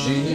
Shri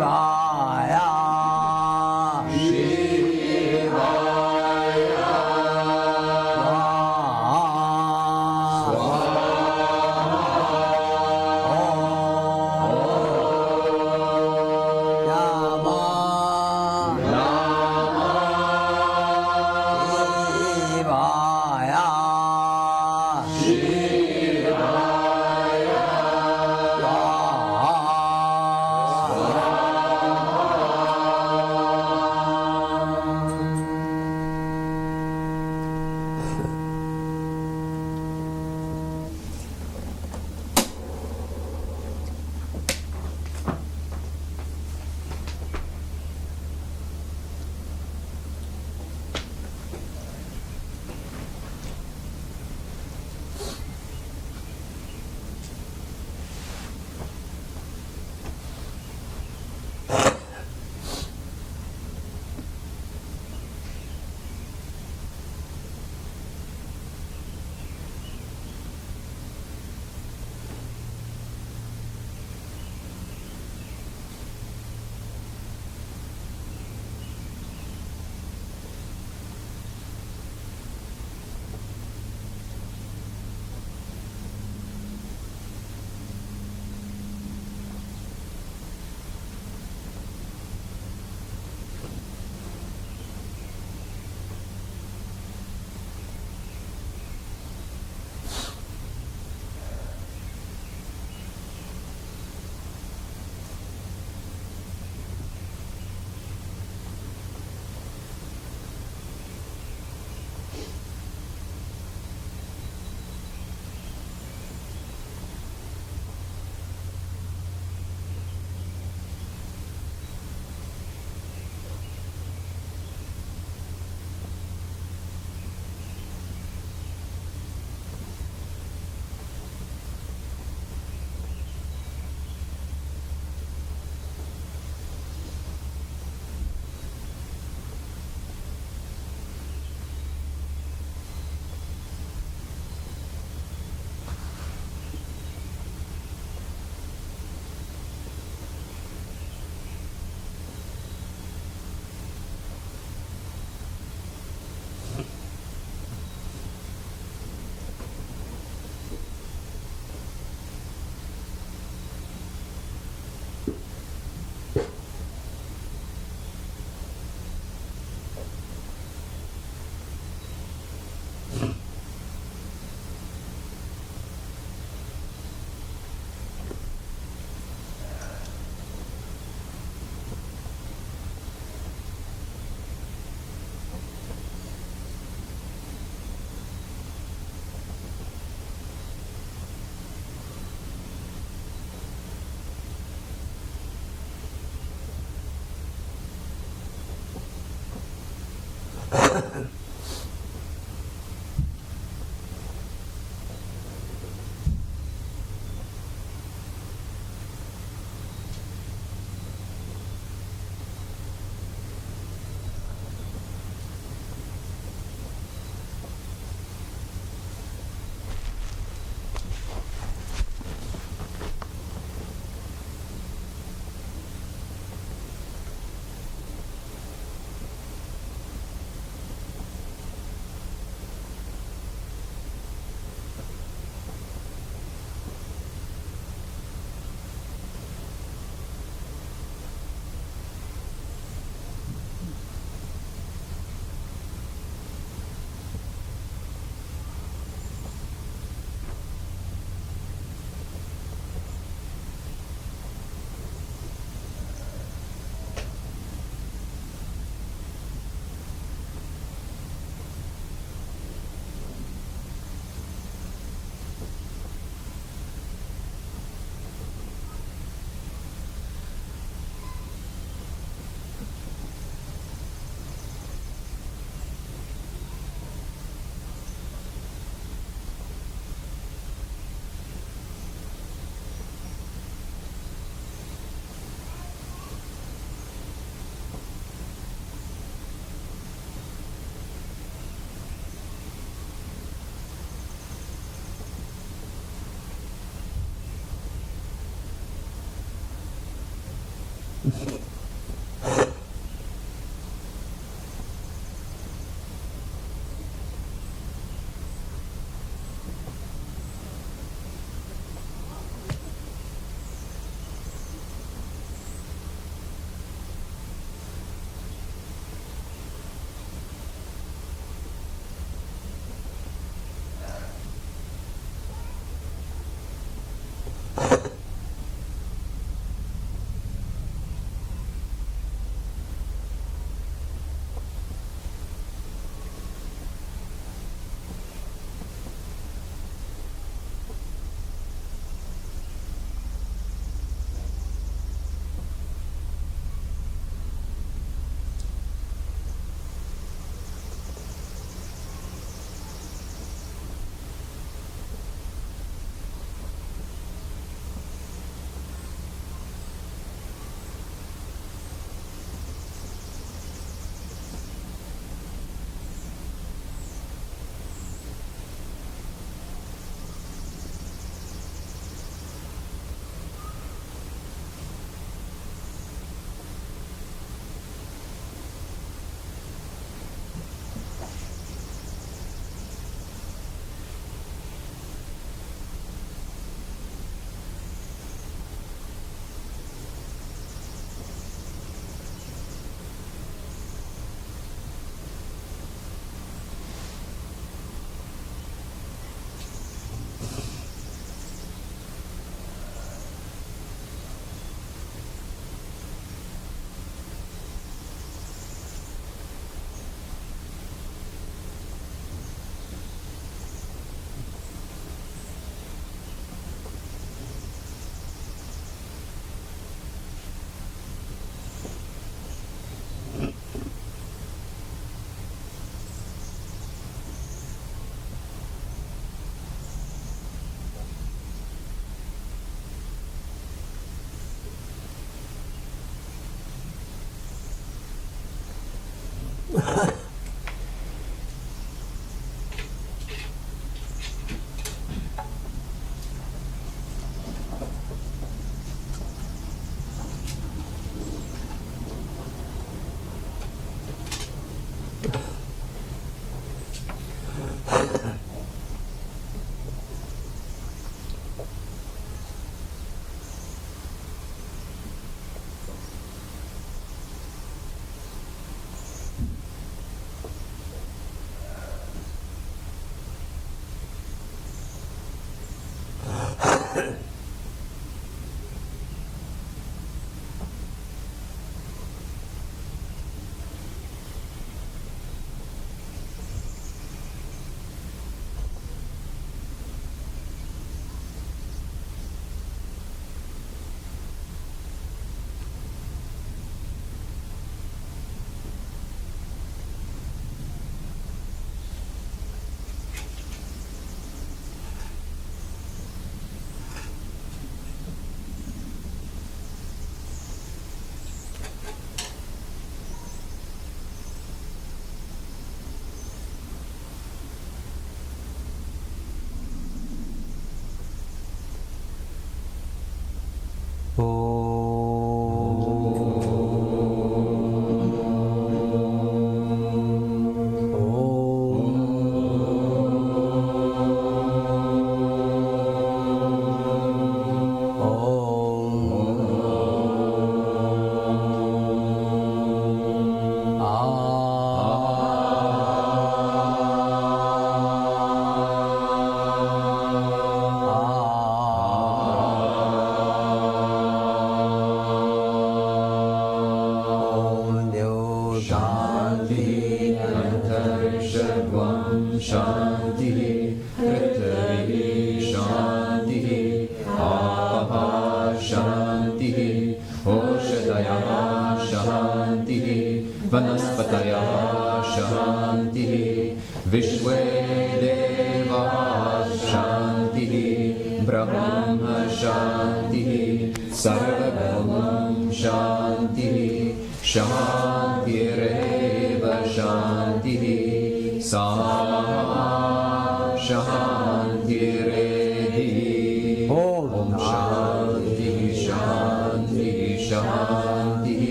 Shivaya.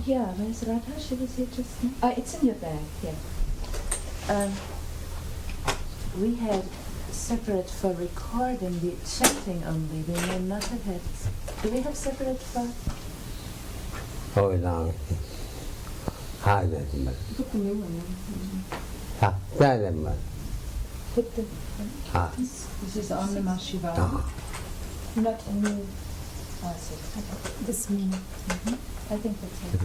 Yeah, where's Radha? She was here just now. It's in your bag, yeah. We had separate for recording, the chatting only. We may not have had. Do we have separate for? Hold on. Put the new one in. Put the. This is on the Mashivara. Not a new. This means. I think that's it.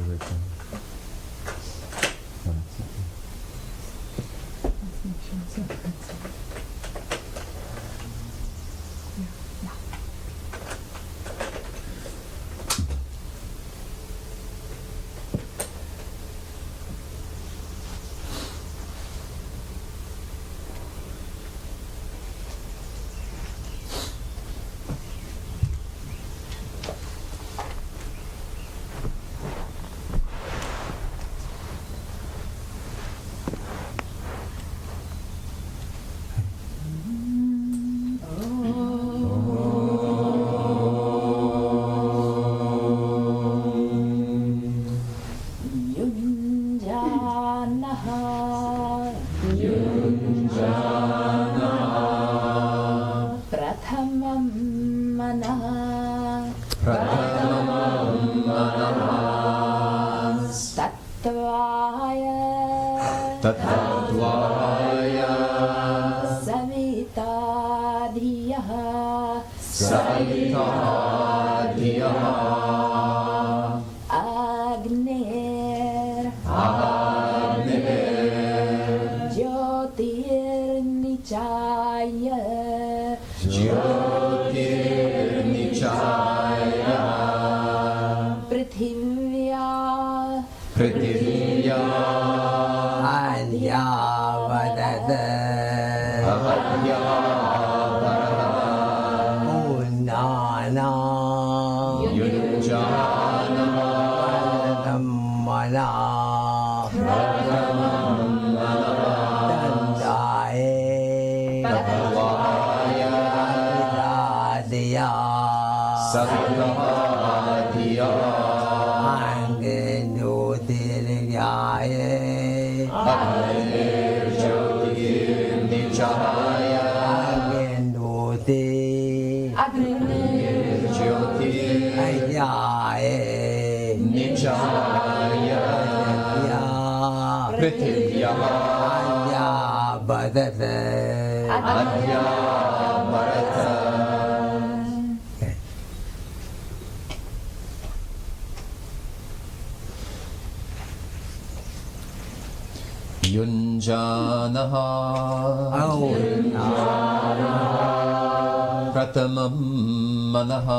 Anya Vadada Satvaya Diya Satvadiya Angenu Diryaye Agner Jyotir Nijaya Angenu Agner Jyotir Diryaye Nijaya Prithivya Anya Badate Adya Bharata Yunjanaha Pratamam Manaha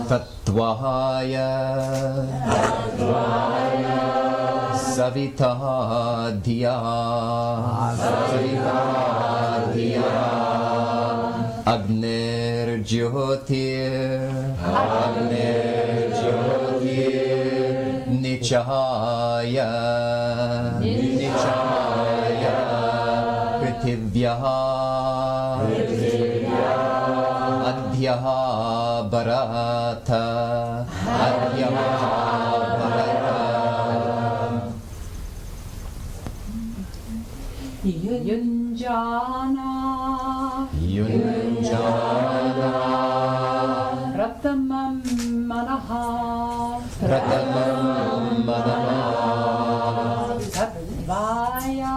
Tattvaya Savita Dhiya Agner Jyotir Nichaya Prithivya Adya Bharata Yunjana Pratamam Manaha Satvaya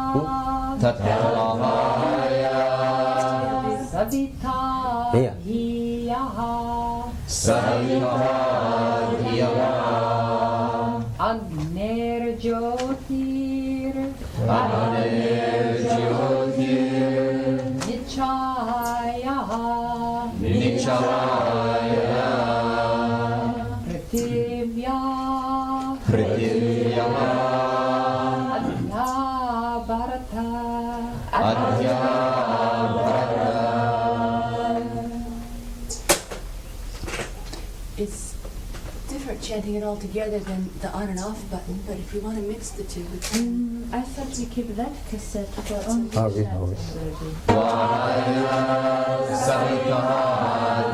Savita Hiya Agner Jyotir Nichaya Prithivya Adya Bharata It's different chanting it all together than the on and off button, but if you want to mix the two, we can. I thought we keep that cassette for only Okay, chant okay. melody. Savita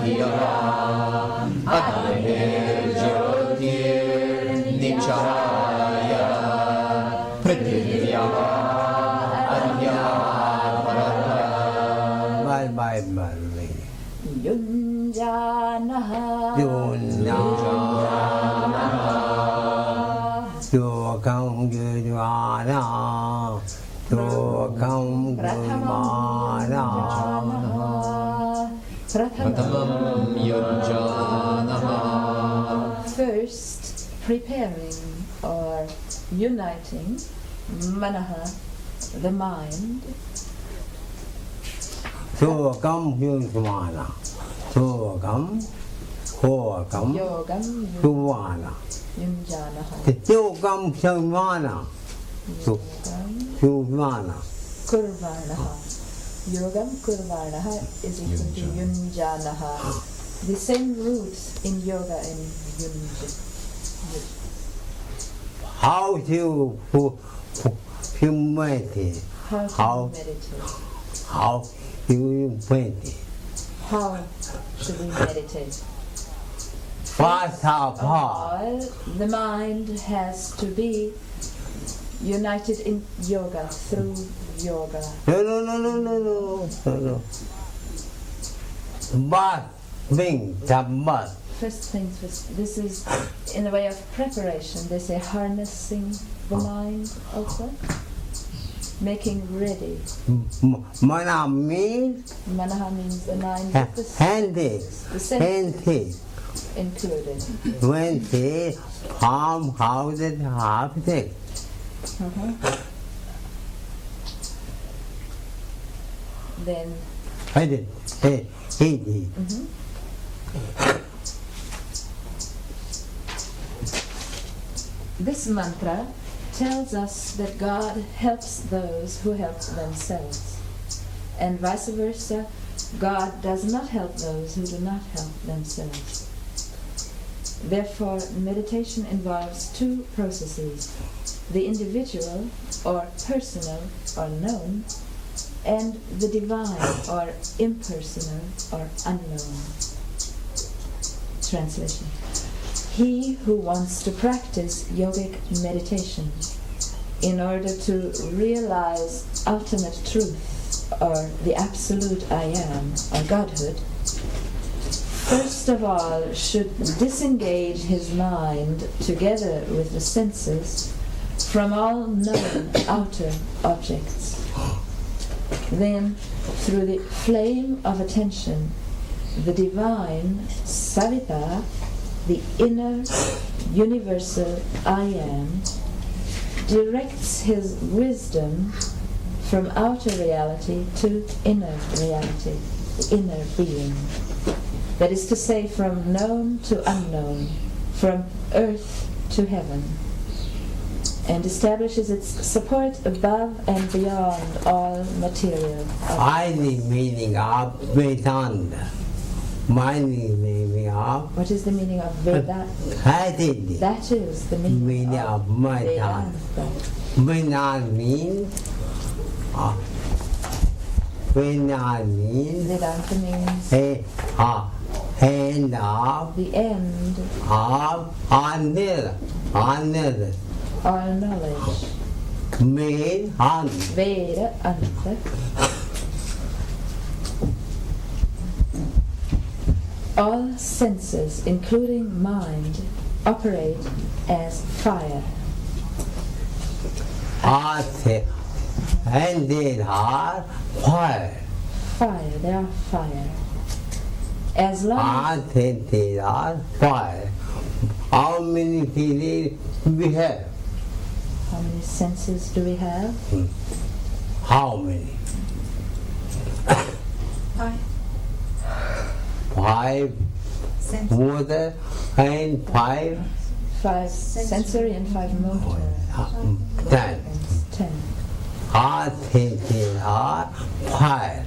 Dhiya Agner Jyotir Nichaya Prithivya Adya Bharata Bye. Yunjanaha Dukam Gudvana Dukam Gudvana Pratamam Yunjanaha First, preparing or uniting manaha, the mind, Dukam Gudvana Dukam Hokam yogam Gudvana yunjanaha, Dukam Samvana yogam Gudvana kurvanaha. Yogam kurvanaha is equal to yunjanaha. The same roots in yoga and yunja. How to meditate? How to meditate? How you meditate? How should we meditate? First of all, All, the mind has to be united in yoga, through yoga. no. But being Dhamma. First things first, this is in the way of preparation. They say harnessing the mind also, making ready. Mana means Manaha means the mind with the handy, the senses handy. included. When they farm houses, object. Then this mantra tells us that God helps those who help themselves, and vice versa, God does not help those who do not help themselves. Therefore, meditation involves two processes: the individual or personal or known, and the divine or impersonal or unknown. Translation. He who wants to practice yogic meditation in order to realize ultimate truth or the absolute I am or Godhood, first of all should disengage his mind together with the senses from all known outer objects. Then, through the flame of attention, the divine Savita, the inner universal I am, directs his wisdom from outer reality to inner reality, the inner being. That is to say, from known to unknown, from earth to heaven, and establishes its support above and beyond all material. I the meaning of Vedanta. My meaning of What is the meaning of Vedanta? That is That is the meaning of Vedanta. Vedanta means Vedanta means Vedanta means end of the end of another all knowledge. mean Veda Anta. All senses, including mind, operate as fire. and they are fire. Fire, they are fire. As long as They are fire. How many feelings we have? how many senses do we have? How many? Five. 5 Sense. motor and 5 5 sensory and 5 motor. 10. 10. They are fire.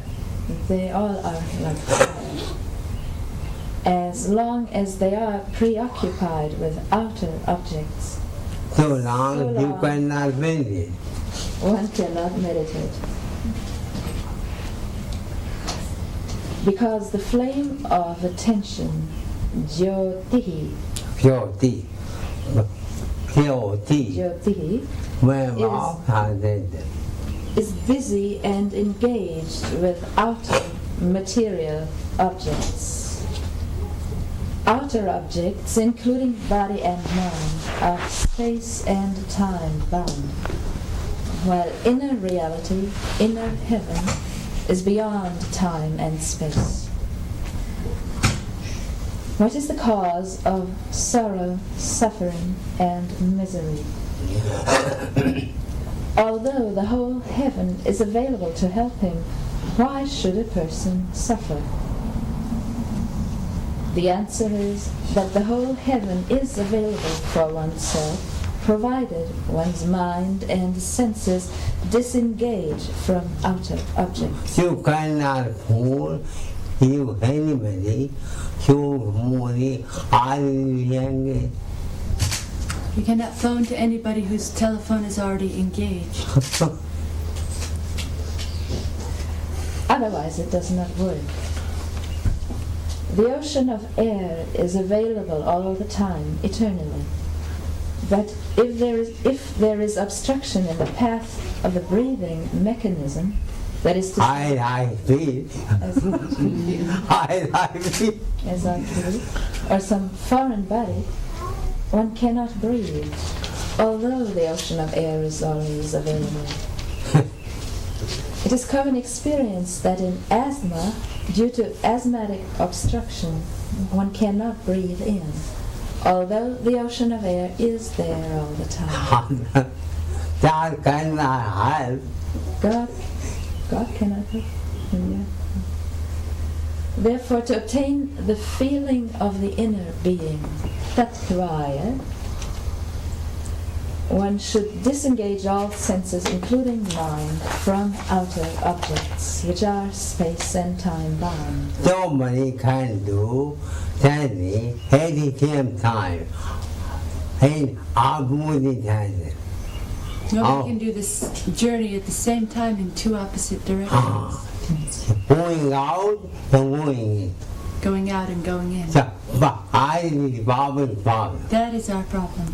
They all are like fire. As long as they are preoccupied with outer objects, So long So you long. cannot meditate. one cannot meditate. Because the flame of attention, Jyotihi, Jyoti. Jyotihi, When mouth has it. is busy and engaged with outer material objects. Outer objects, including body and mind, are space and time bound, while inner reality, inner heaven, is beyond time and space. What is the cause of sorrow, suffering, and misery? Although the whole heaven is available to help him, why should a person suffer? The answer is that the whole heaven is available for oneself, provided one's mind and senses disengage from outer objects. You cannot fool you anybody. You only are young. You cannot phone to anybody whose telephone is already engaged. Otherwise it does not work. The ocean of air is available all the time, eternally. But if there is obstruction in the path of the breathing mechanism, that is to say, I feel. as I feel. as I do, or some foreign body, one cannot breathe, although the ocean of air is always available. It is common experience that in asthma, due to asthmatic obstruction, one cannot breathe in, although the ocean of air is there all the time. God cannot help. God cannot help. Yeah. Therefore, to obtain the feeling of the inner being, tatvaya, one should disengage all senses, including mind, from outer objects, which are space and time bound. Nobody can do that at the same time. In opposite Nobody can do this journey at the same time in two opposite directions. going out and going in. Going out and going in. So, but I is problem. That is our problem.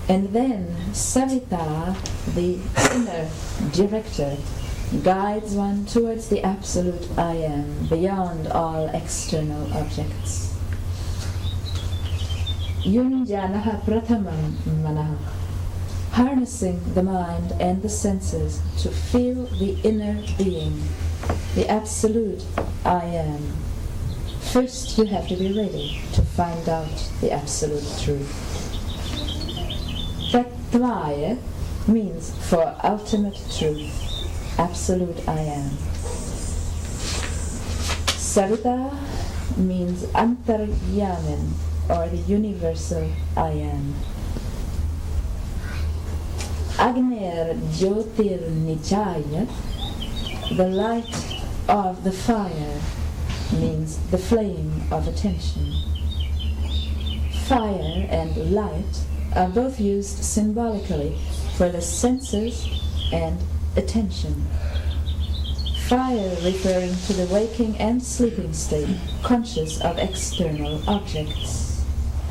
And then Savita, the inner director, guides one towards the absolute I am, beyond all external objects. Yunjanaha prathamam manaha, harnessing the mind and the senses to feel the inner being, the absolute I am. First you have to be ready to find out the absolute truth. Tattvaya means for ultimate truth, absolute I am. Savita means antaryamin, or the universal I am. Agner Jyotir Nichaya, the light of the fire, means the flame of attention. Fire and light are both used symbolically for the senses and attention. Fire referring to the waking and sleeping state, conscious of external objects.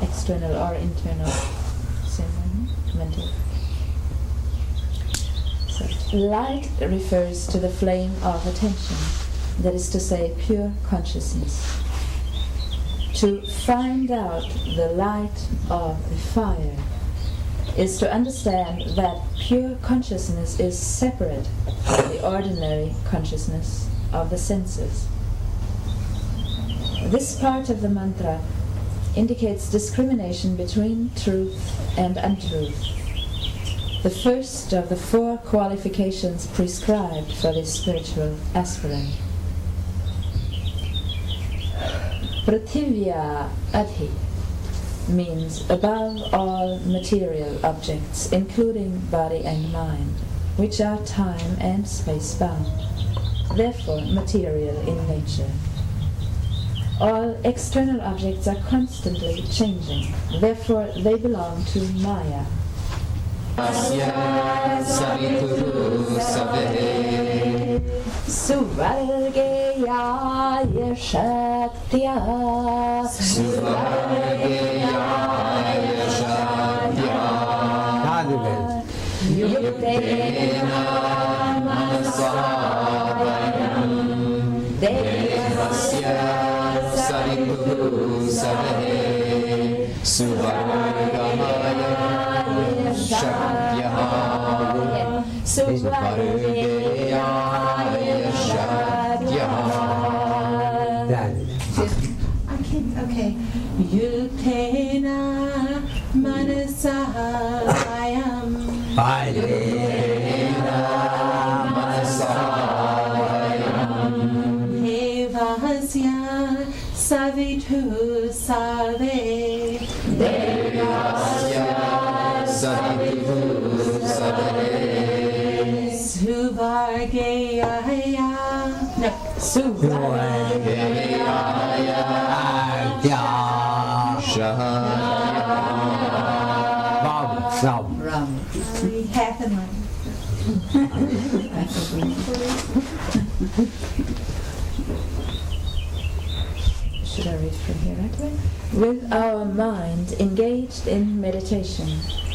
External or internal, same one, mental. So, light refers to the flame of attention, that is to say, pure consciousness. To find out the light of the fire is to understand that pure consciousness is separate from the ordinary consciousness of the senses. This part of the mantra indicates discrimination between truth and untruth, the first of the 4 qualifications prescribed for the spiritual aspirant. Prathivya adhi means above all material objects, including body and mind, which are time and space bound, therefore material in nature. All external objects are constantly changing, therefore they belong to Maya. Suvalgeyaya Shaktya Suvalgeyaya Shaktya Yuktena Manasavayam Devasya Sarituhu Savahe Suvalgeyaya Shaktya Suvalgeyaya Shaktya. Okay. Yuktena Manasavayam Balina Devasya Savitu Save Devasya Savitu Save Suvargeyaya Suvargeyaya Ram. Half and one. Should I read from here actually? With our mind engaged in meditation,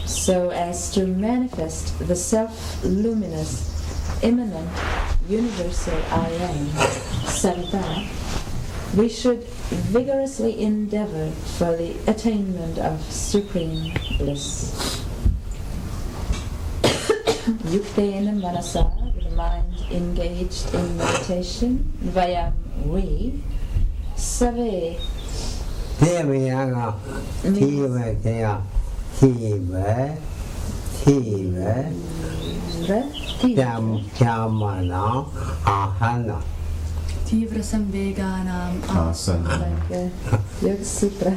so as to manifest the self-luminous, immanent, universal I am, Savita, we should vigorously endeavor for the attainment of supreme bliss. Yuktena Manasa, with the mind engaged in meditation, vayam we, Save Devayanga Tiva Jamana Ahana Tivra Samveganam Asana. like Yoga Sutra.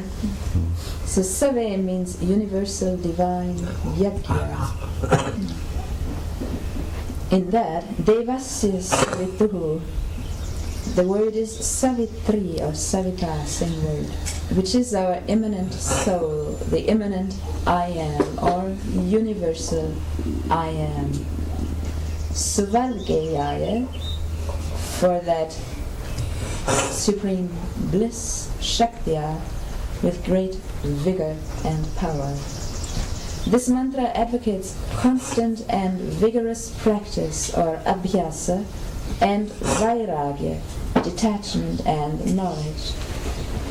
So Save means universal divine yajna. In that, Devasya Savituhu, the word is Savitri or Savita, same word, which is our immanent soul, the immanent I am or universal I am. Suvalgeyaya, for that supreme bliss, Shaktya, with great vigor and power. This mantra advocates constant and vigorous practice or abhyasa and vairagya, detachment and knowledge,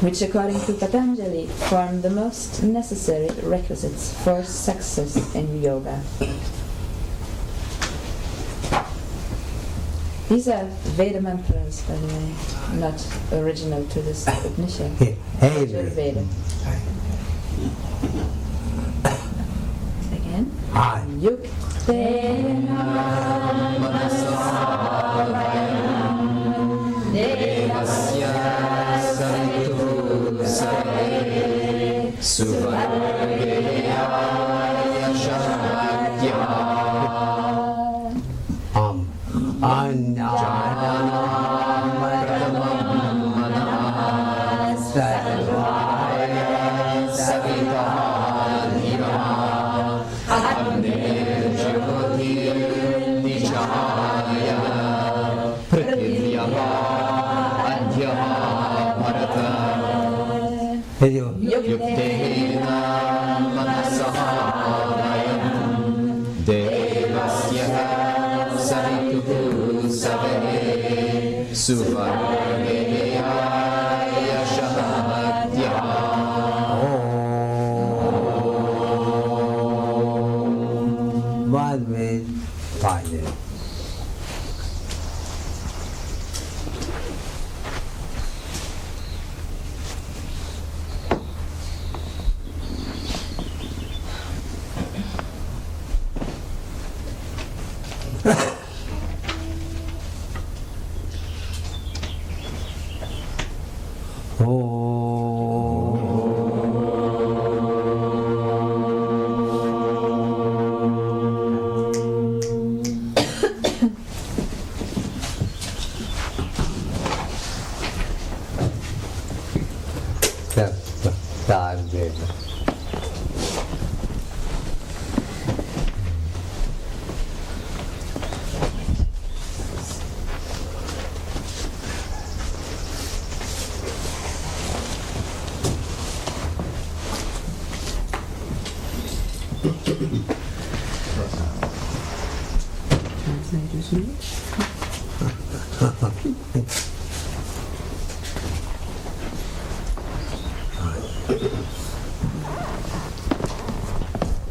which according to Patanjali form the most necessary requisites for success in yoga. These are Veda mantras, by the way, not original to this Upanishad. Hey, Veda. Again. Hi. Yuktena Devasya Savituhu Save Suvalgeyaya Shaktya Jananam Pradamam Manah Sarvaya Savitah Nirama Agner Jyotir Nijaya Prithivyah Adhyah Bharata Yuktena Manasahayam Devasya Savituhu Save Suvalgeyaya Shaktya One minute, 5 minutes.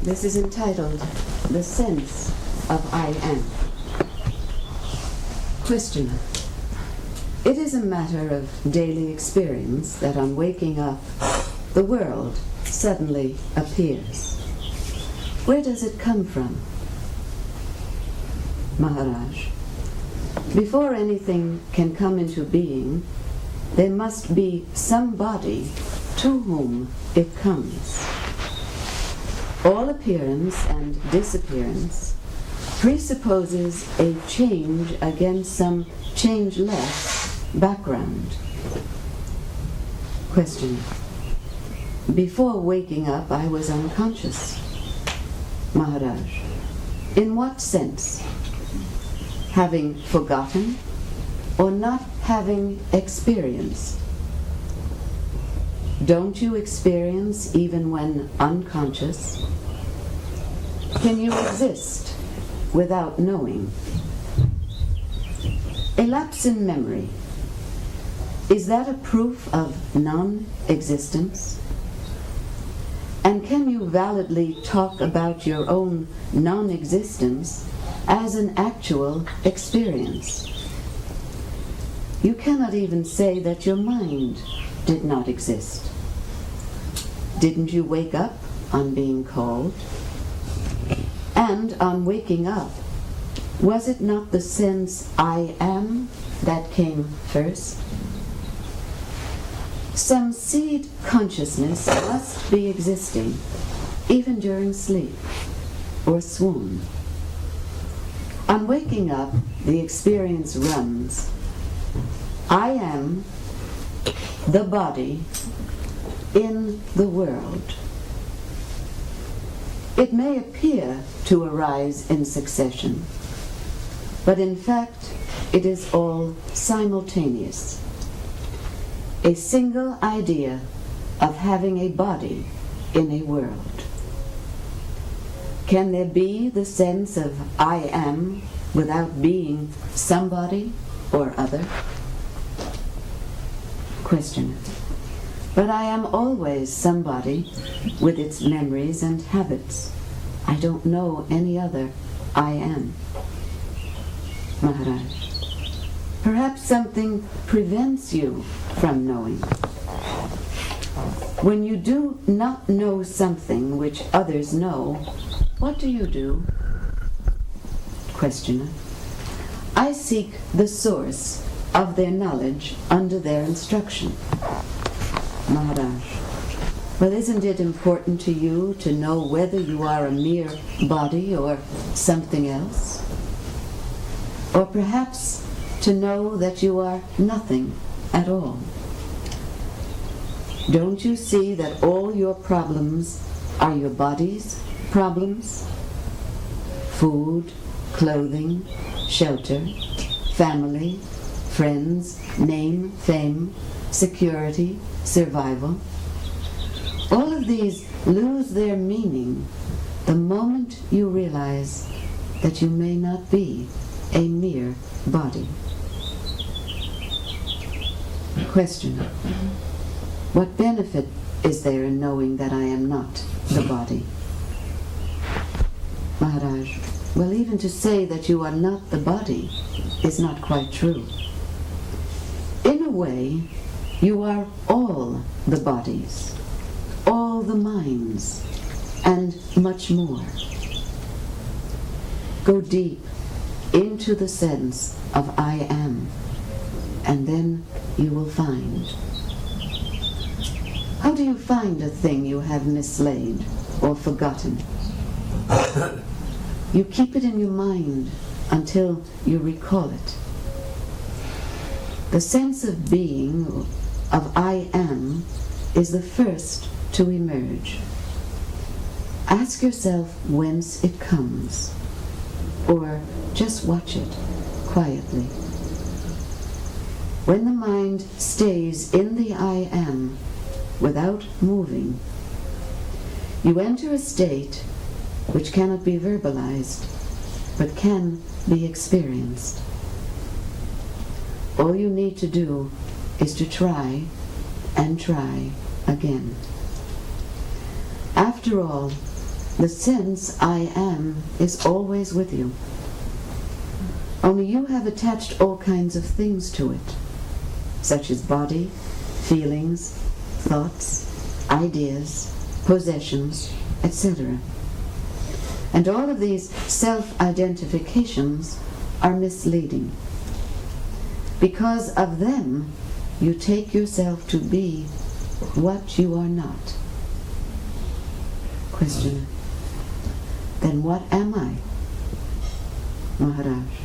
This is entitled, The Sense of I Am. Questioner. It is a matter of daily experience that on waking up, the world suddenly appears. Where does it come from? Maharaj. Before anything can come into being, there must be somebody to whom it comes. All appearance and disappearance presupposes a change against some changeless background. Question. Before waking up, I was unconscious. Maharaj. In what sense? Having forgotten or not having experienced? Don't you experience even when unconscious? Can you exist without knowing? A lapse in memory, is that a proof of non-existence? And can you validly talk about your own non-existence as an actual experience? You cannot even say that your mind did not exist. Didn't you wake up on being called? And on waking up, Was it not the sense I am that came first? Some seed consciousness must be existing, even during sleep or swoon. On waking up, the experience runs. I am the body in the world. It may appear to arise in succession, but in fact, it is all simultaneous. A single idea of having a body in a world. Can there be the sense of I am without being somebody or other? Questioner. But I am always somebody with its memories and habits. I don't know any other I am. Maharaj. Perhaps something prevents you from knowing. When you do not know something which others know, what do? Questioner. I seek the source of their knowledge under their instruction. Maharaj. Well, isn't it important to you to know whether you are a mere body or something else? Or perhaps to know that you are nothing at all? Don't you see that all your problems are your body's problems? Food, clothing, shelter, family, friends, name, fame, security, survival. All of these lose their meaning the moment you realize that you may not be a mere body. Question. What benefit is there in knowing that I am not the body? Maharaj. Well, even to say that you are not the body is not quite true. In a way, you are all the bodies, all the minds, and much more. Go deep into the sense of I am, and then you will find. How do you find a thing you have mislaid or forgotten? You keep it in your mind until you recall it. The sense of being, of I am, is the first to emerge. Ask yourself whence it comes, or just watch it quietly. When the mind stays in the I am without moving, you enter a state which cannot be verbalized, but can be experienced. All you need to do is to try and try again. After all, the sense I am is always with you. Only you have attached all kinds of things to it, such as body, feelings, thoughts, ideas, possessions, etc. And all of these self-identifications are misleading. Because of them, you take yourself to be what you are not. Questioner. Then what am I? Maharaj.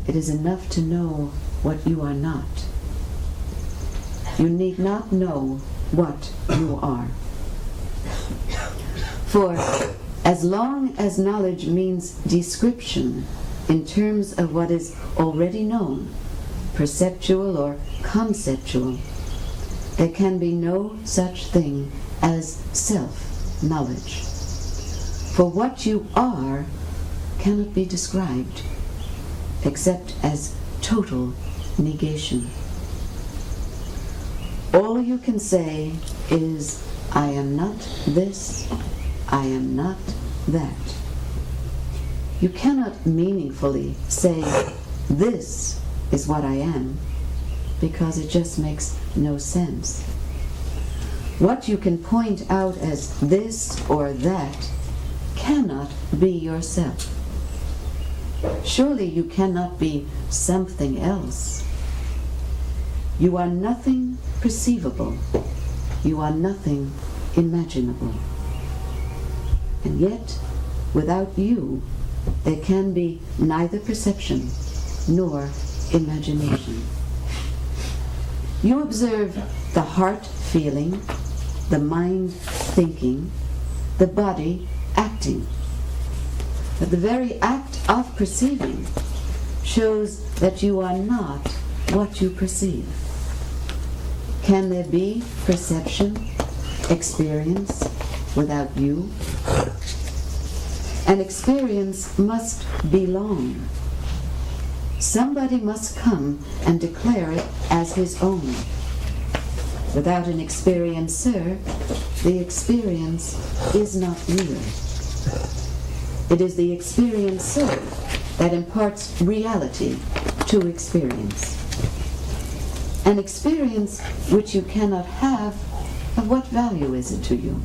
It is enough to know what you are not. You need not know what you are. For as long as knowledge means description in terms of what is already known, perceptual or conceptual, there can be no such thing as self-knowledge. For what you are cannot be described except as total negation. All you can say is, I am not this, I am not that. You cannot meaningfully say, this is what I am, because it just makes no sense. What you can point out as this or that cannot be yourself. Surely you cannot be something else. You are nothing perceivable. You are nothing imaginable. And yet, without you, there can be neither perception nor imagination. You observe the heart feeling, the mind thinking, the body acting. But the very act of perceiving shows that you are not what you perceive. Can there be perception, experience, without you? An experience must belong. Somebody must come and declare it as his own. Without an experiencer, the experience is not real. It is the experiencer that imparts reality to experience. An experience which you cannot have, of what value is it to you?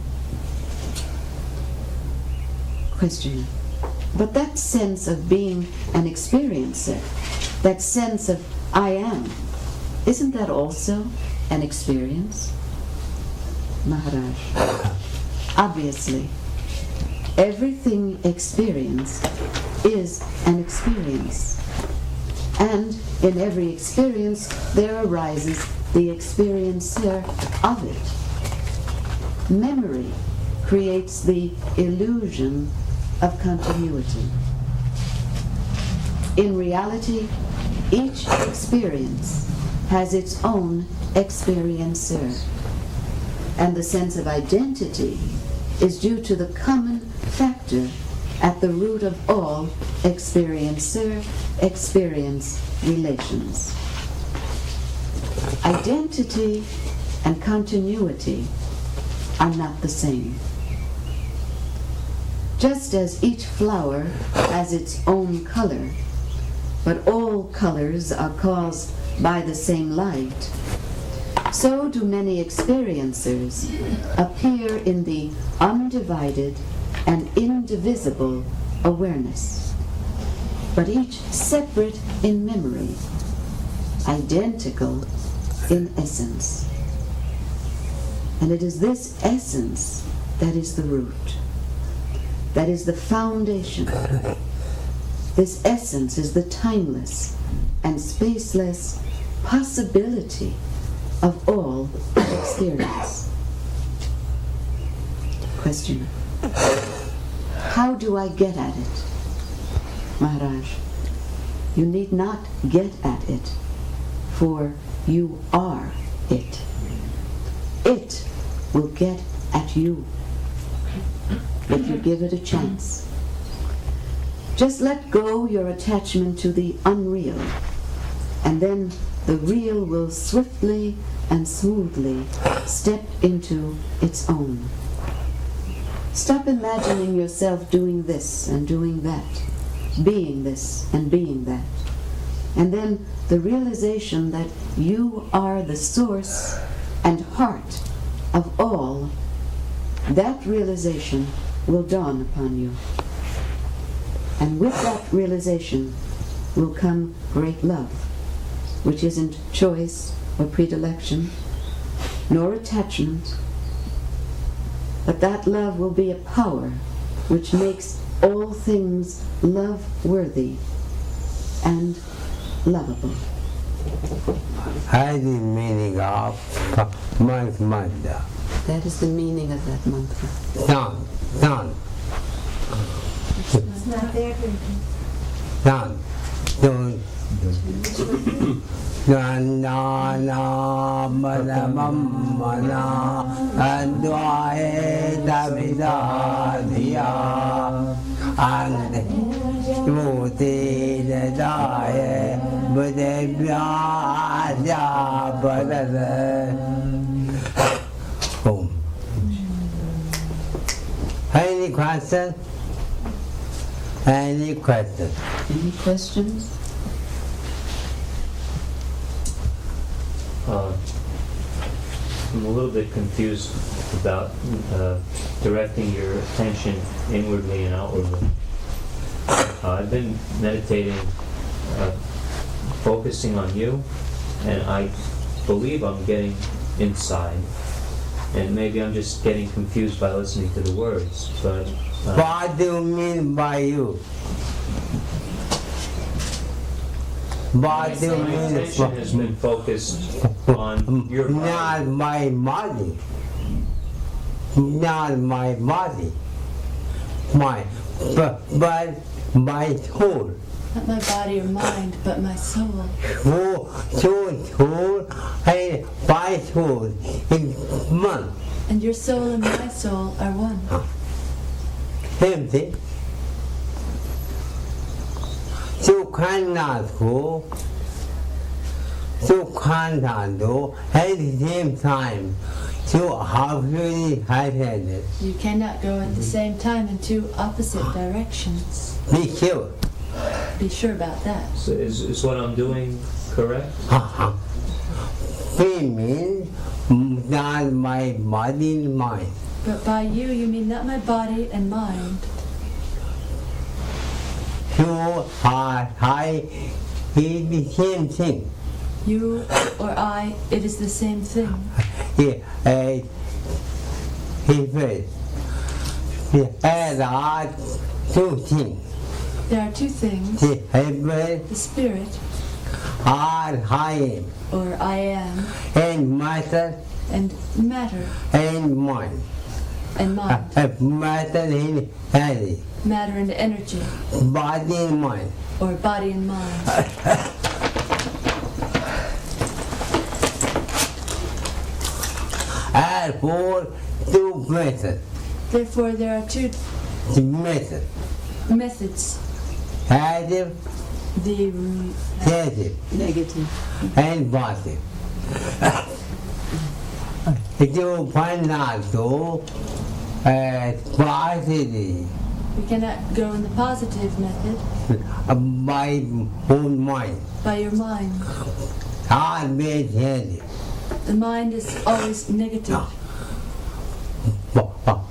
Questioner. But that sense of being an experiencer, that sense of I am, isn't that also an experience? Maharaj. Obviously, everything experienced is an experience. And in every experience there arises the experiencer of it. Memory creates the illusion of continuity. In reality, each experience has its own experiencer, and the sense of identity is due to the common factor at the root of all experiencer-experience relations. Identity and continuity are not the same. Just as each flower has its own color, but all colors are caused by the same light, so do many experiencers appear in the undivided and indivisible awareness, but each separate in memory, identical in essence. And it is this essence that is the root, that is the foundation. This essence is the timeless and spaceless possibility of all experience. Questioner. How do I get at it? Maharaj, you need not get at it, for you are it. It will get at you if you give it a chance. Just let go your attachment to the unreal, and then the real will swiftly and smoothly step into its own. Stop imagining yourself doing this and doing that, being this and being that. And then the realization that you are the source and heart of all, that realization will dawn upon you. And with that realization will come great love, which isn't choice or predilection, nor attachment, but that love will be a power which makes all things love-worthy and lovable. That is the meaning of mantra. That is the meaning of that mantra. Sound. It's not there. Sound. Na mana mana andwae davidadiya and muti daye budebya ya badale. Boom. Any question? Any question? Any questions? I'm a little bit confused about directing your attention inwardly and outwardly. I've been meditating, focusing on you, and I believe I'm getting inside. And maybe I'm just getting confused by listening to the words, but... What do you mean by you? What do you My mean attention has been focused on your body. Not my body. Not my body. But my soul. Not my body or mind, but my soul. Soul and my soul is one. And your soul and my soul are one. Same thing. You cannot go. You cannot do at the same time. You have really it. You cannot go at the same time in two opposite directions. Be sure. Be sure about that. So is what I'm doing correct? We mean not my body and mind. But by you mean not my body and mind. You are I, is the same thing. You or I, it is the same thing. He said, there are two things. There are two things. The heaven The spirit, are I or I am, and matter and matter, and mind. and mind. Matter and energy. Matter and energy, Body and mind. or body and mind. Therefore, two methods. Therefore, there are two The method. methods. Positive, The negative, and positive. You cannot go positive we cannot go in the positive method by own mind. by your mind. Always negative. The mind is always negative.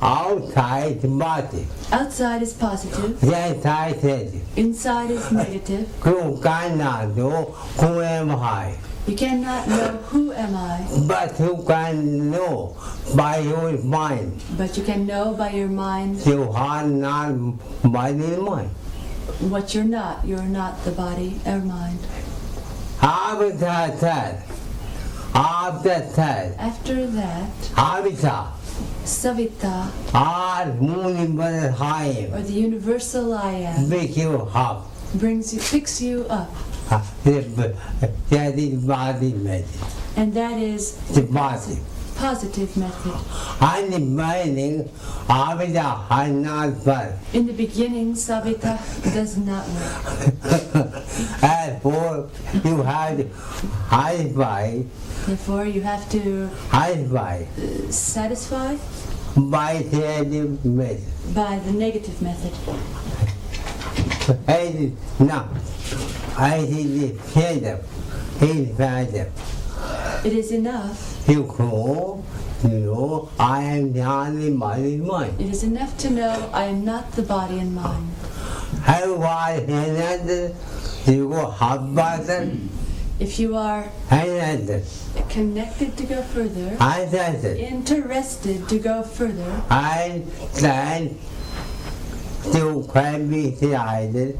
Outside positive. Outside is positive. Inside negative. Inside is negative. You cannot know who am I. You cannot know who am I, But you can know by your mind. but you can know by your mind You are not body and mind. what you're not. You're not the body or mind. After that, After that, Avita, Savita, are universal high, or the universal I am, make you up. picks you up, That is body method. and that is The body. positive method. And the meaning, Avita are not bad. In the beginning, Savita does not work. Therefore, you have to satisfy Therefore, you have to satisfy by the method. by the negative method. And now, I see the kingdom is better. It is enough. You know, I am the only body mind. It is enough to know I am not the body and mind. How was another? You go half button, If you are another, connected to go further, another. interested to go further, I stand to can be decided,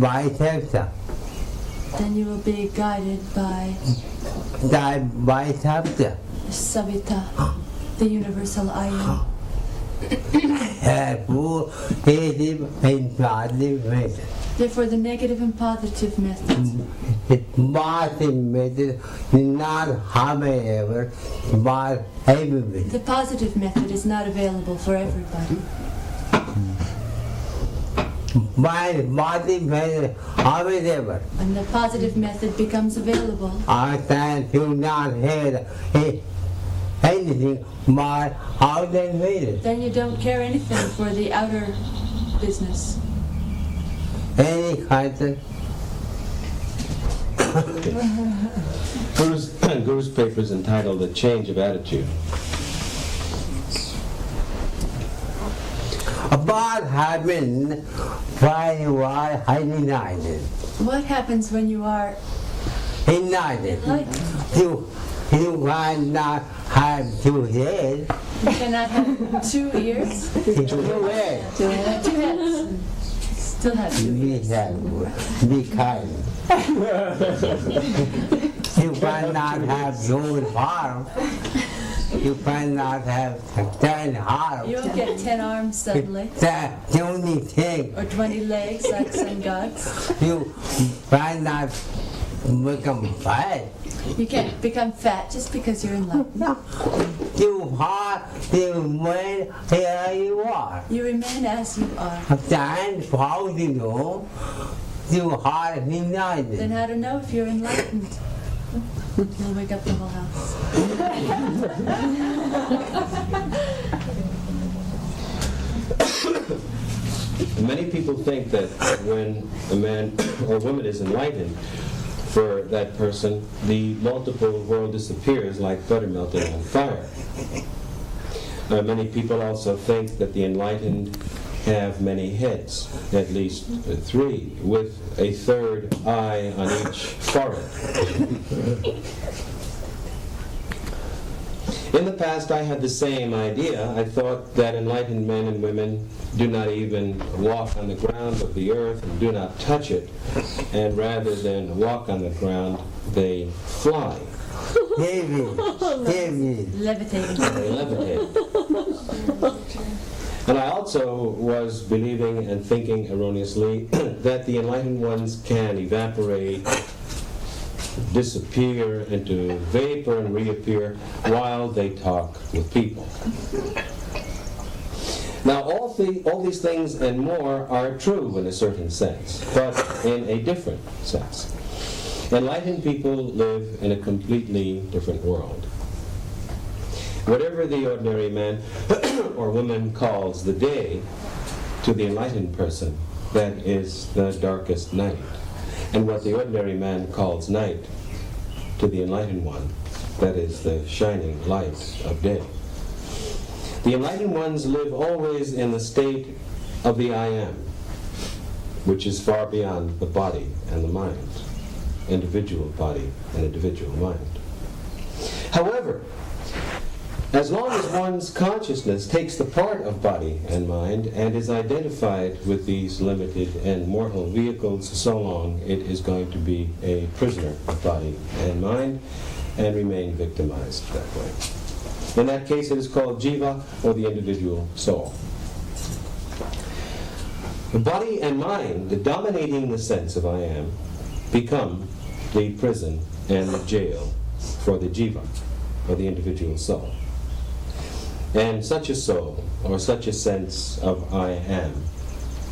by chapter. then you will be guided by That by chapter. Savita, the universal I am. Therefore, negative and positive method. Therefore, the negative and positive methods. Positive method is not however, but everybody. The positive method is not available for everybody. By positive method, however, When the positive method becomes available, I can do not hear anything but outer method. then you don't care anything for the outer business. Any kind of Guru's paper is entitled A Change of Attitude. What happened when you are enlightened? What happens when you are Enlightened. enlightened? You cannot have 2 heads. You cannot have 2 ears, 2 heads. 2 heads. Still have 2 Be ears. careful. Be kind. You cannot have good arms. You cannot have 10 arms. You won't get 10 arms suddenly, That's the only thing. or 20 legs like some gods. You cannot become fat. You can't become fat just because you're enlightened. No. You are, you remain here you are. You remain as you are. And how do you know you are Then enlightened? how to know if you're enlightened? You'll wake up the whole house. Many people think that when a man or woman is enlightened, for that person, the multiple world disappears like butter melting on fire. Many people also think that the enlightened have many heads, at least 3, with a 3rd eye on each forehead. In the past, I had the same idea. I thought that enlightened men and women do not even walk on the ground of the earth and do not touch it, and rather than walk on the ground, they fly. David, Levitating. They levitate. And I also was believing and thinking erroneously that the enlightened ones can evaporate, disappear into vapor and reappear while they talk with people. Now all these things and more are true in a certain sense, but in a different sense. Enlightened people live in a completely different world. Whatever the ordinary man or woman calls the day, to the enlightened person, that is the darkest night. And what the ordinary man calls night, to the enlightened one, that is the shining light of day. The enlightened ones live always in the state of the I am, which is far beyond the body and the mind, individual body and individual mind. However, as long as one's consciousness takes the part of body and mind and is identified with these limited and mortal vehicles, so long it is going to be a prisoner of body and mind and remain victimized that way. In that case, it is called jiva, or the individual soul. The body and mind, dominating the sense of I am, become the prison and the jail for the jiva, or the individual soul. And such a soul, or such a sense of I am,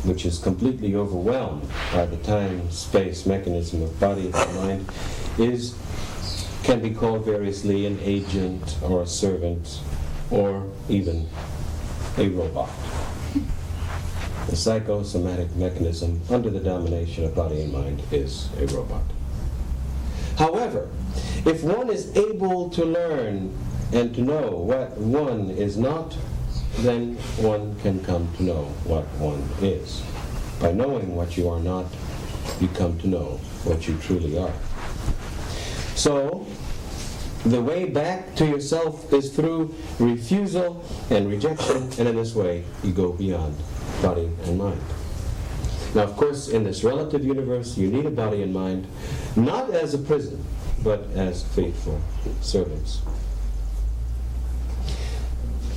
which is completely overwhelmed by the time-space mechanism of body and mind, can be called variously an agent, or a servant, or even a robot. The psychosomatic mechanism under the domination of body and mind is a robot. However, if one is able to learn and to know what one is not, then one can come to know what one is. By knowing what you are not, you come to know what you truly are. So, the way back to yourself is through refusal and rejection, and in this way you go beyond body and mind. Now, of course, in this relative universe, you need a body and mind, not as a prison, but as faithful servants.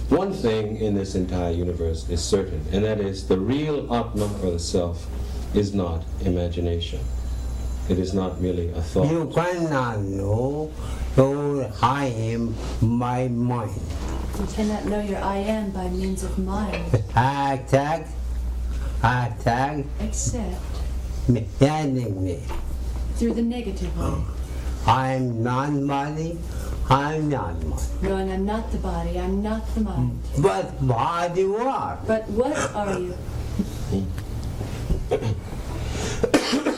One thing in this entire universe is certain, and that is the real Atma, or the Self, is not imagination. It is not merely a thought. you cannot know your I am by mind. You cannot know your I am by means of mind, Attack, except me. through the negative way. I'm not body, I'm not mind. Knowing I'm not the body, I'm not the mind. But what you are, But what are you?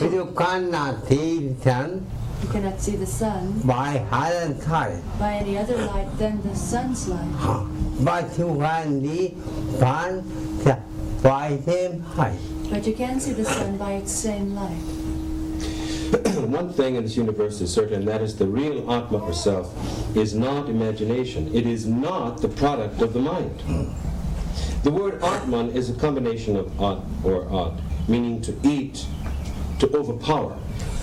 you cannot see the sun You cannot see the sun by other side. by any other light than the sun's light. But you can see sun by same light. But you can see the sun by its same light. One thing in this universe is certain, and that is the real Atma or self is not imagination. It is not the product of the mind. The word Atman is a combination of At or At, meaning to eat, to overpower,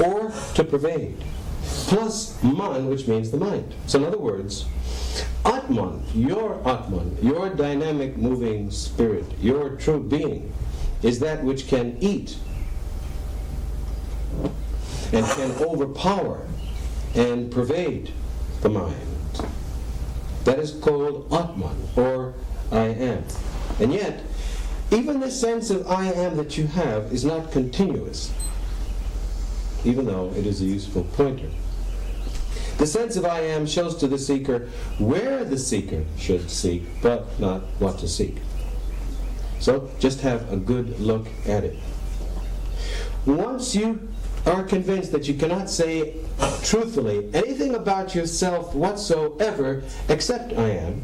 or to pervade, plus Man, which means the mind. So in other words, Atman, your dynamic moving spirit, your true being, is that which can eat and can overpower and pervade the mind. That is called Atman, or I am. And yet, even the sense of I am that you have is not continuous, even though it is a useful pointer. The sense of I am shows to the seeker where the seeker should seek, but not what to seek. So just have a good look at it. Once you are convinced that you cannot say truthfully anything about yourself whatsoever except I am,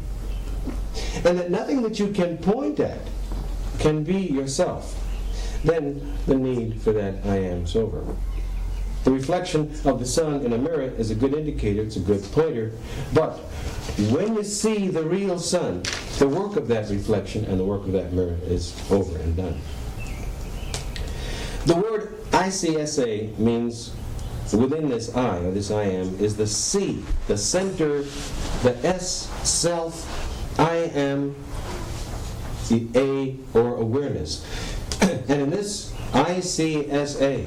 and that nothing that you can point at can be yourself, then the need for that I am is over. The reflection of the sun in a mirror is a good indicator, it's a good pointer, but when you see the real sun, the work of that reflection and the work of that mirror is over and done. The word ICSA means within this I, or this I am, is the C, the center, the S, self, I am, the A, or awareness. And in this ICSA,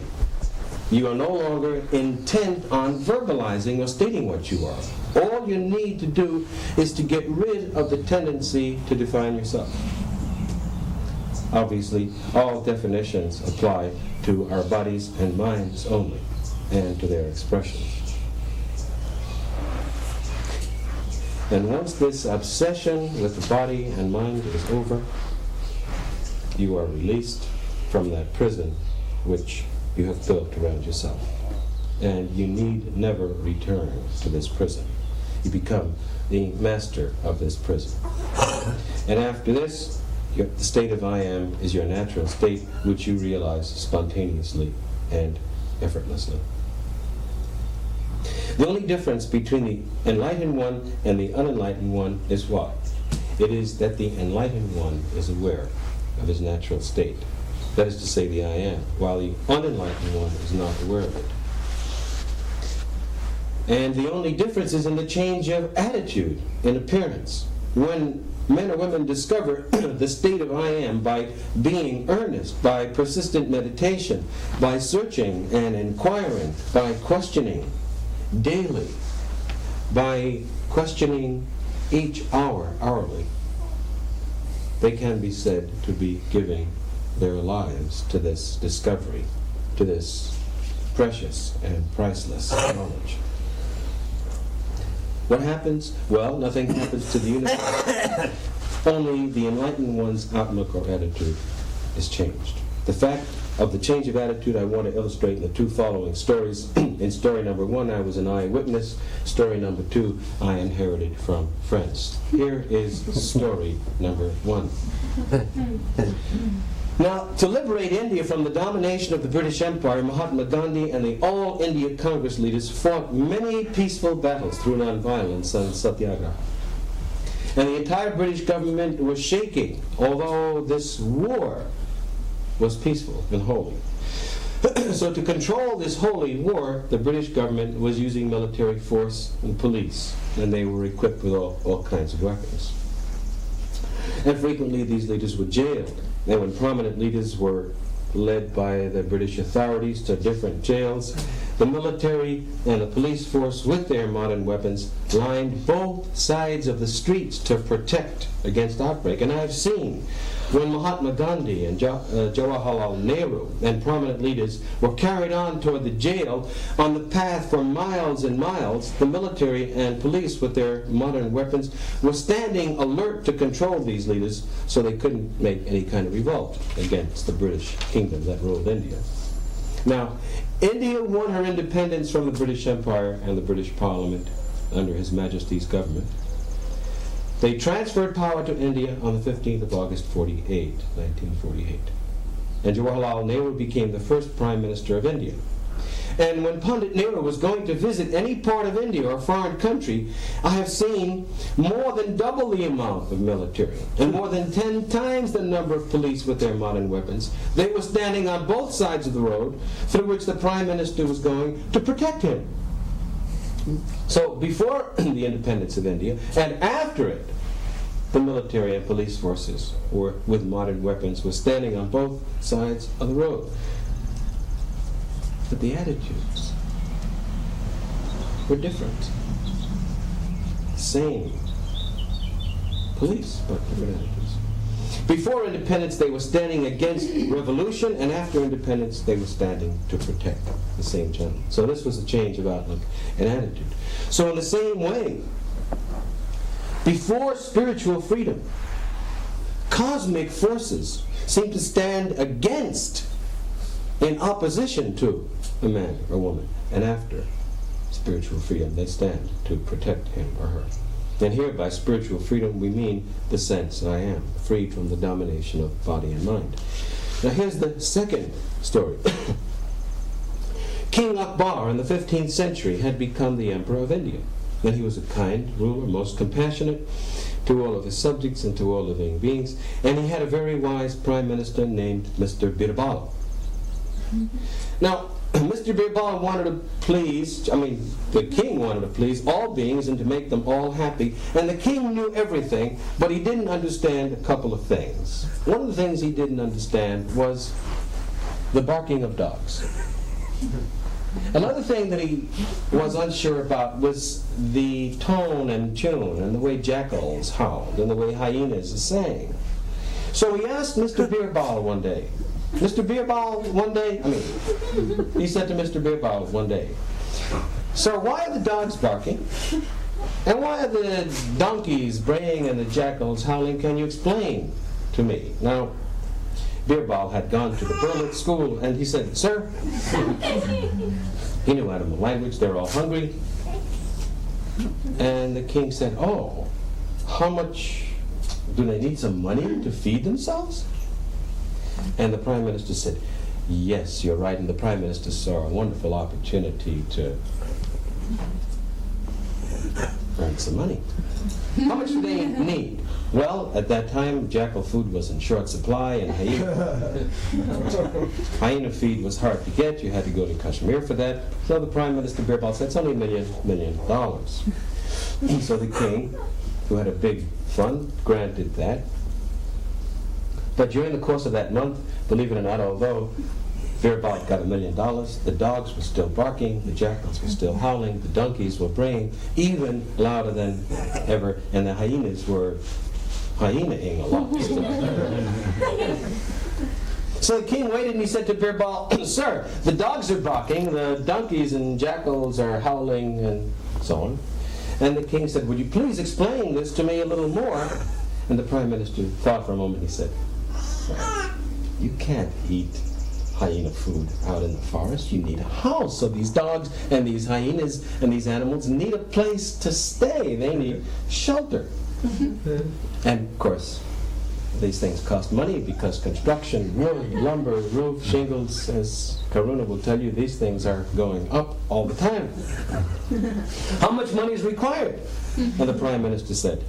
you are no longer intent on verbalizing or stating what you are. All you need to do is to get rid of the tendency to define yourself. Obviously, all definitions apply to our bodies and minds only, and to their expressions. And once this obsession with the body and mind is over, you are released from that prison which you have built around yourself. And you need never return to this prison. You become the master of this prison. And after this, the state of I am is your natural state, which you realize spontaneously and effortlessly. The only difference between the enlightened one and the unenlightened one is what? It is that the enlightened one is aware of his natural state. That is to say, the I am, while the unenlightened one is not aware of it. And the only difference is in the change of attitude in appearance. When men or women discover the state of I am by being earnest, by persistent meditation, by searching and inquiring, by questioning daily, by questioning each hour, hourly, they can be said to be giving their lives to this discovery, to this precious and priceless knowledge. What happens? Well, nothing happens to the universe. Only the enlightened one's outlook or attitude is changed. The fact of the change of attitude I want to illustrate in the two following stories. In story number 1, I was an eyewitness. Story number 2, I inherited from friends. Here is story number 1. Now, to liberate India from the domination of the British Empire, Mahatma Gandhi and the All India Congress leaders fought many peaceful battles through nonviolence and satyagraha. And the entire British government was shaking, although this war was peaceful and holy. So to control this holy war, the British government was using military force and police, and they were equipped with all kinds of weapons. And frequently these leaders were jailed. And when prominent leaders were led by the British authorities to different jails, the military and the police force with their modern weapons lined both sides of the streets to protect against outbreak. And I've seen when Mahatma Gandhi and Jawaharlal Nehru and prominent leaders were carried on toward the jail, on the path for miles and miles, the military and police with their modern weapons were standing alert to control these leaders so they couldn't make any kind of revolt against the British kingdom that ruled India. Now, India won her independence from the British Empire and the British Parliament under His Majesty's government. They transferred power to India on the 15th of August 1948. And Jawaharlal Nehru became the first Prime Minister of India. And when Pandit Nehru was going to visit any part of India or foreign country, I have seen more than double the amount of military and more than 10 times the number of police with their modern weapons. They were standing on both sides of the road through which the Prime Minister was going to protect him. So before the independence of India and after it, the military and police forces with modern weapons were standing on both sides of the road. But the attitudes were different. Same police, but different attitudes. Before independence, they were standing against revolution, and after independence, they were standing to protect the same gentleman. So this was a change of outlook and attitude. So in the same way, before spiritual freedom, cosmic forces seem to stand against, in opposition to a man or woman, and after spiritual freedom, they stand to protect him or her. And here, by spiritual freedom, we mean the sense I am, freed from the domination of body and mind. Now here's the second story. King Akbar in the 15th century had become the Emperor of India. And he was a kind ruler, most compassionate to all of his subjects and to all living beings. And he had a very wise prime minister named Mr. Birbal. Now, Mr. Birbal wanted to please, the king wanted to please all beings and to make them all happy. And the king knew everything, but he didn't understand a couple of things. One of the things he didn't understand was the barking of dogs. Another thing that he was unsure about was the tone and tune and the way jackals howled and the way hyenas sang. So he asked Mr. Birbal one day, he said to Mr. Birbal one day, "Sir, why are the dogs barking? And why are the donkeys braying and the jackals howling? Can you explain to me?" Now, Birbal had gone to the Berlin school, and he said, "Sir," he knew animal language, they're all hungry. And the king said, "Oh, how much do they need some money to feed themselves?" And the prime minister said, "Yes, you're right." And the prime minister saw a wonderful opportunity to earn some money. How much do they need? Well, at that time, jackal food was in short supply, and hyena feed was hard to get. You had to go to Kashmir for that. So the Prime Minister Birbal said, "It's only $1 million. So the king, who had a big fund, granted that. But during the course of that month, believe it or not, although Birbal got $1 million, the dogs were still barking, the jackals were still howling, the donkeys were braying even louder than ever, and the hyenas were hyenaing a lot. So the king waited and he said to Birbal, "Sir, the dogs are barking, the donkeys and jackals are howling," and so on. And the king said, "Would you please explain this to me a little more?" And the prime minister thought for a moment. He said, "Sir, you can't eat hyena food out in the forest. You need a house. So these dogs and these hyenas and these animals need a place to stay. They need shelter." And of course, these things cost money because construction, wood, lumber, roof, shingles, as Karuna will tell you, these things are going up all the time. How much money is required? And the prime minister said,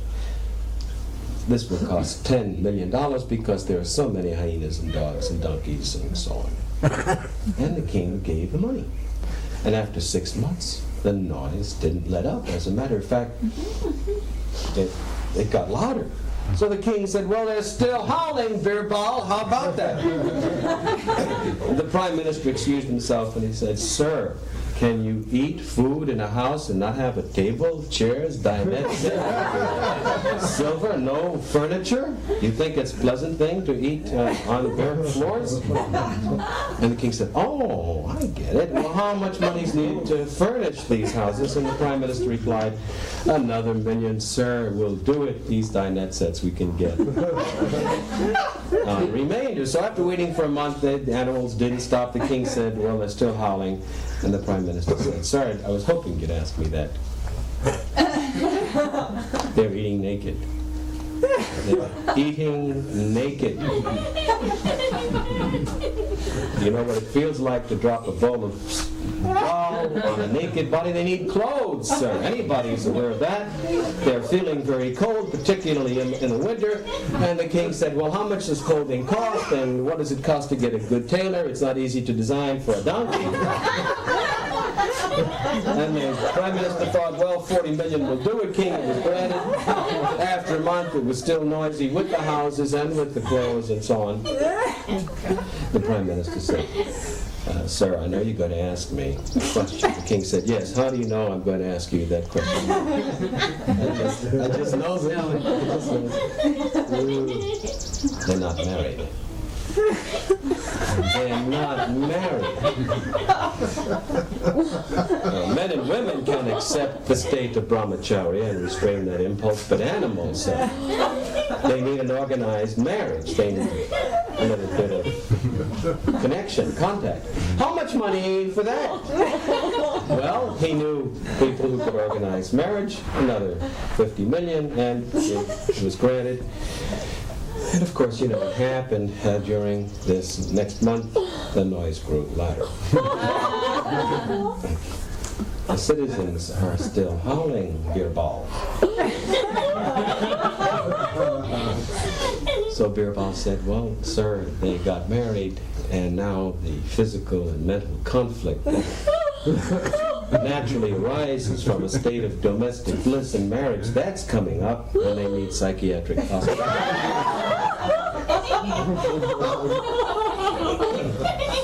"This will cost $10 million because there are so many hyenas and dogs and donkeys and so on." And the king gave the money. And after 6 months, the noise didn't let up. As a matter of fact, it got louder. So the king said, "Well, they're still howling, Birbal. How about that?" The prime minister excused himself and he said, "Sir, can you eat food in a house and not have a table, chairs, dinette set, silver, no furniture? You think it's a pleasant thing to eat on bare floors?" And the king said, "Oh, I get it. Well, how much money is needed to furnish these houses?" And the prime minister replied, "Another $1 million, sir, will do it. These dinette sets we can get." Remainder. So after waiting for a month, the animals didn't stop. The king said, "Well, they're still howling." And the prime minister said, "Sorry, I was hoping you'd ask me that." They're eating naked. They were eating naked. You know what it feels like to drop a bowl of dal on a naked body? They need clothes, sir. Anybody is aware of that. They're feeling very cold, particularly in the winter. And the king said, well, how much does clothing cost? And what does it cost to get a good tailor? It's not easy to design for a donkey. And the Prime Minister thought, well, 40 million will do it, King. It was granted. After a month, it was still noisy with the houses and with the clothes and so on. The Prime Minister said, sir, I know you're going to ask me a question. The King said, yes, how do you know I'm going to ask you that question? I just know them. They're not married. They're not married. Men and women can accept the state of brahmacharya and restrain that impulse, but animals, they need an organized marriage. They need a little bit of connection, contact. How much money for that? Well, he knew people who could organize marriage, another 50 million, and it was granted. And of course, you know what happened during this next month? The noise grew louder. The citizens are still howling, Birbal. So Birbal said, well, sir, they got married, and now the physical and mental conflict that naturally arises from a state of domestic bliss in marriage, that's coming up, and they need psychiatric hospital.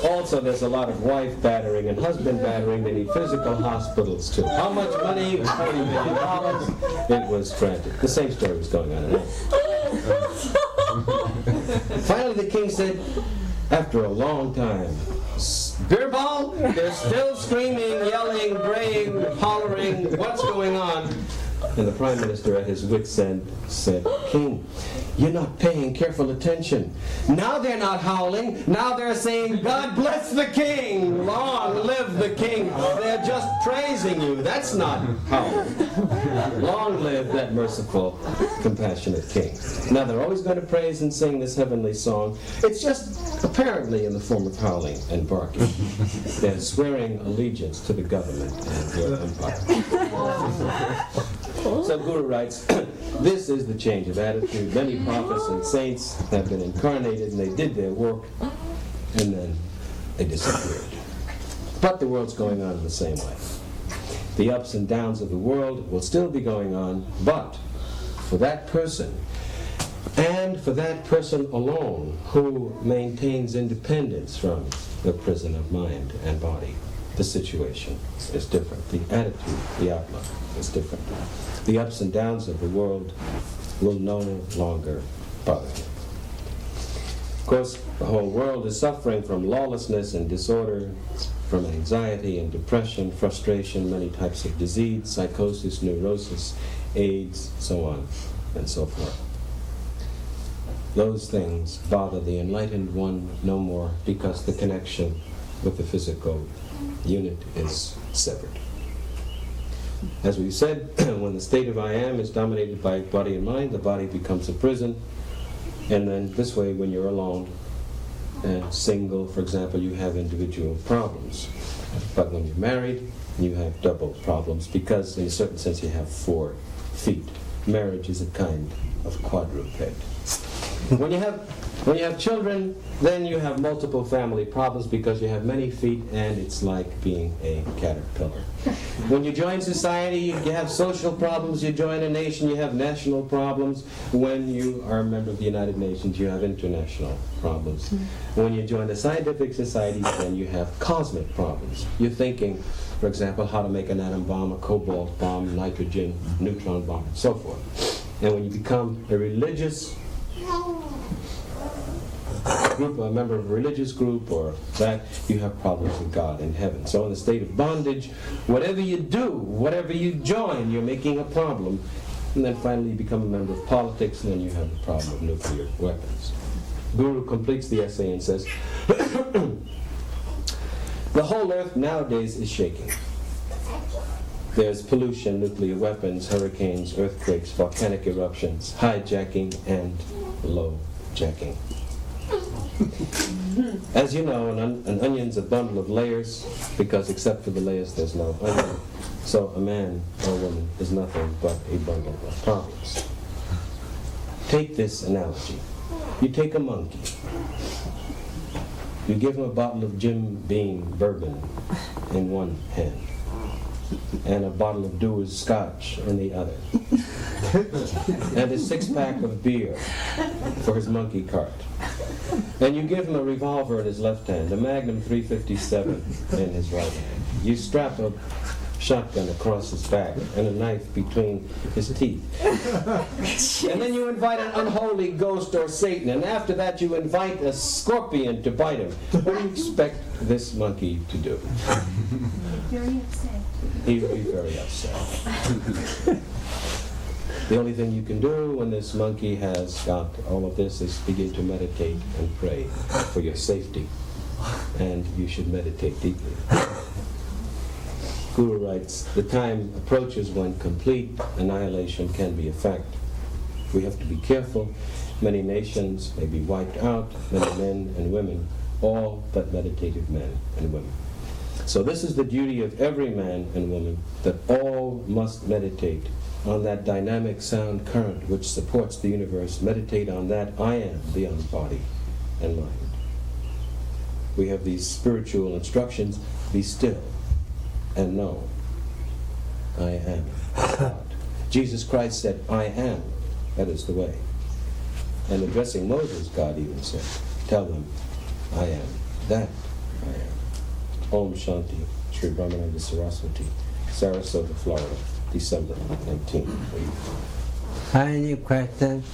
Also, there's a lot of wife battering and husband battering. They need physical hospitals too. How much money? $40 million. It was granted. The same story was going on. Finally, the king said, after a long time, Birbal, they're still screaming, yelling, braying, hollering. What's going on? And the Prime Minister, at his wit's end, said, King, you're not paying careful attention. Now they're not howling. Now they're saying, God bless the king. Long live the king. They're just praising you. That's not howling. Long live that merciful, compassionate king. Now they're always going to praise and sing this heavenly song. It's just apparently in the form of howling and barking. They're swearing allegiance to the government and your empire. So Guru writes, this is the change of attitude. Many prophets and saints have been incarnated and they did their work and then they disappeared. But the world's going on in the same way. The ups and downs of the world will still be going on, but for that person, and for that person alone who maintains independence from the prison of mind and body, the situation is different. The attitude, the outlook is different. The ups and downs of the world will no longer bother you. Of course, the whole world is suffering from lawlessness and disorder, from anxiety and depression, frustration, many types of disease, psychosis, neurosis, AIDS, so on and so forth. Those things bother the enlightened one no more because the connection with the physical unit is severed. As we said, when the state of I am is dominated by body and mind, the body becomes a prison. And then this way, when you're alone and single, for example, you have individual problems. But when you're married, you have double problems because in a certain sense you have 4 feet. Marriage is a kind of quadruped. When you have children, then you have multiple family problems because you have many feet and it's like being a caterpillar. When you join society, you have social problems. You join a nation, you have national problems. When you are a member of the United Nations, you have international problems. When you join a scientific society, then you have cosmic problems. You're thinking, for example, how to make an atom bomb, a cobalt bomb, nitrogen, neutron bomb, and so forth. And when you become a religious group, a member of a religious group or that, you have problems with God in heaven. So in the state of bondage, whatever you do, whatever you join, you're making a problem. And then finally you become a member of politics, and then you have the problem of nuclear weapons. Guru completes the essay and says, the whole earth nowadays is shaking. There's pollution, nuclear weapons, hurricanes, earthquakes, volcanic eruptions, hijacking, and low-jacking. As you know, an onion's a bundle of layers, because except for the layers, there's no onion. So a man or woman is nothing but a bundle of problems. Take this analogy. You take a monkey. You give him a bottle of Jim Beam bourbon in one hand and a bottle of Dewar's Scotch in the other, and a six-pack of beer for his monkey cart. And you give him a revolver in his left hand, a Magnum 357 in his right hand. You strap a shotgun across his back and a knife between his teeth. And then you invite an unholy ghost or Satan, and after that you invite a scorpion to bite him. What do you expect this monkey to do? Very upset. He would be very upset. The only thing you can do when this monkey has got all of this is begin to meditate and pray for your safety. And you should meditate deeply. Guru writes, the time approaches when complete annihilation can be a fact. We have to be careful. Many nations may be wiped out, many men and women, all but meditative men and women. So this is the duty of every man and woman, that all must meditate on that dynamic sound current which supports the universe. Meditate on that I am beyond body and mind. We have these spiritual instructions. Be still and know I am God. Jesus Christ said, I am. That is the way. And addressing Moses, God even said, tell them, I am that I am. Om Shanti, Shri Brahmananda Saraswati, Sarasota, Florida, December 19. Any questions?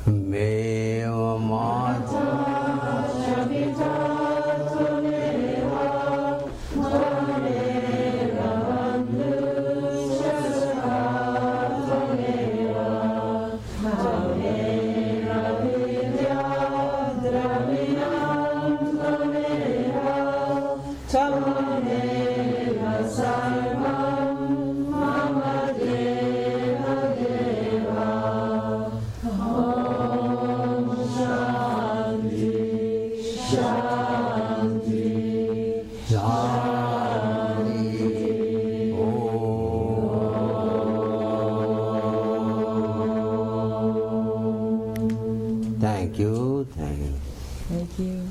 Meva Mata Thank you. Thank you.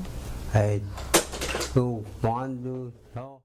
I do want to know.